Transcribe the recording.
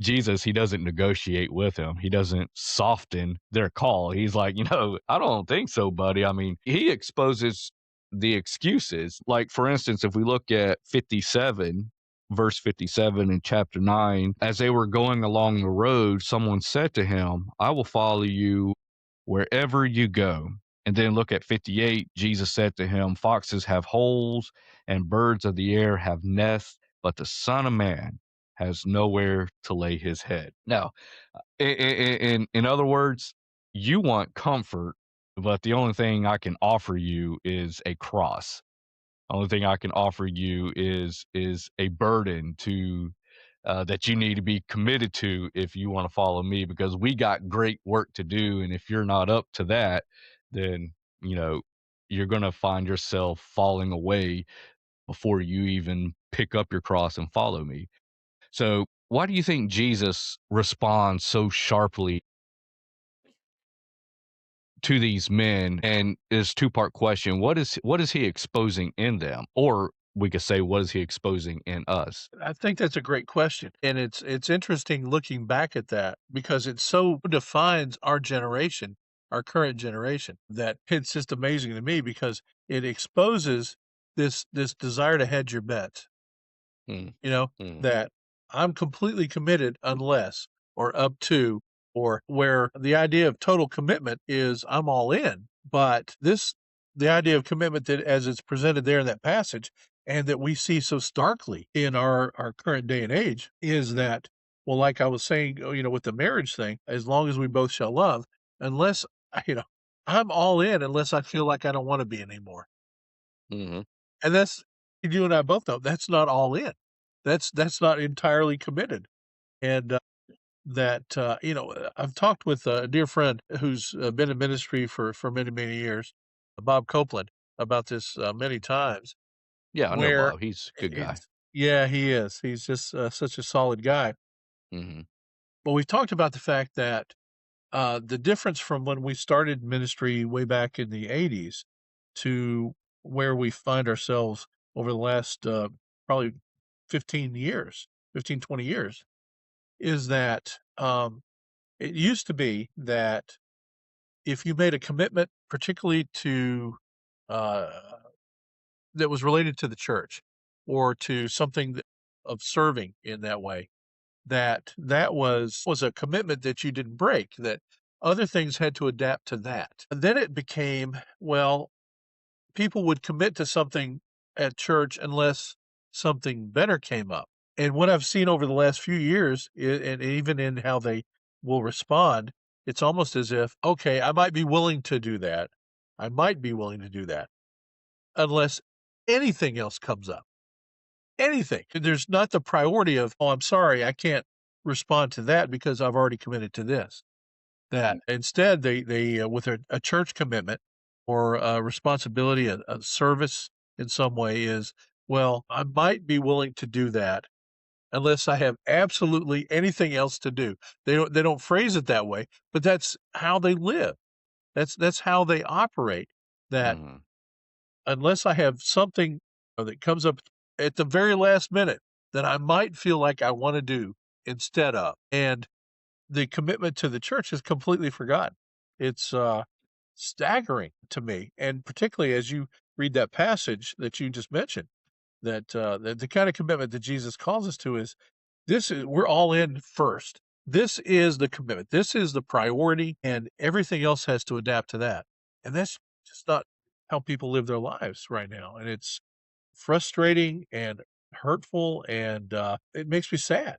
Jesus, he doesn't negotiate with him. He doesn't soften their call. He's like, I don't think so, buddy. I mean, he exposes the excuses. Like, for instance, if we look at 57, verse 57 in chapter 9, as they were going along the road, someone said to him, I will follow you wherever you go. And then look at 58. Jesus said to him, foxes have holes and birds of the air have nests, but the Son of Man has nowhere to lay his head. Now, in other words, you want comfort, but the only thing I can offer you is a cross. Only thing I can offer you is a burden to that you need to be committed to if you want to follow me, because we got great work to do, and if you're not up to that, then you know you're going to find yourself falling away before you even pick up your cross and follow me. So, why do you think Jesus responds so sharply to these men? And is two-part question: what is he exposing in them, or we could say, what is he exposing in us? I think that's a great question, and it's interesting looking back at that because it so defines our generation, our current generation, that it's just amazing to me because it exposes this desire to hedge your bets. Mm, You know, mhm, that I'm completely committed unless or up to, or where the idea of total commitment is I'm all in. But the idea of commitment that as it's presented there in that passage and that we see so starkly in our current day and age is that, well, like I was saying, with the marriage thing, as long as we both shall love, unless, you know, I'm all in unless I feel like I don't want to be anymore. mhm. And that's you and I both know that's not all in. That's not entirely committed. And, I've talked with a dear friend who's, been in ministry for many, many years, Bob Copeland, about this, many times, Yeah, I know where Bob. He's a good guy. it's yeah, he is. He's just, such a solid guy. Mhm, But we've talked about the fact that, the difference from when we started ministry way back in the '80s to where we find ourselves over the last, probably 15 years, 15, 20 years, is that, it used to be that if you made a commitment, particularly to, uh, that was related to the church or to something of serving in that way, that was a commitment that you didn't break, that other things had to adapt to that. And then it became, well, people would commit to something at church unless something better came up. And what I've seen over the last few years, and even in how they will respond, it's almost as if, okay, I might be willing to do that. I might be willing to do that unless anything else comes up. Anything. There's not the priority of, oh, I'm sorry, I can't respond to that because I've already committed to this. That instead they with a church commitment or a responsibility, a service in some way is, well, I might be willing to do that unless I have absolutely anything else to do. They don't phrase it that way, but that's how they live. That's how they operate. That mhm, unless I have something that comes up at the very last minute that I might feel like I want to do instead of, and the commitment to the church is completely forgotten. It's, staggering to me, and particularly as you read that passage that you just mentioned, that, the kind of commitment that Jesus calls us to is this is we're all in first. This is the commitment. This is the priority, and everything else has to adapt to that. And that's just not how people live their lives right now, and it's frustrating and hurtful, and, it makes me sad.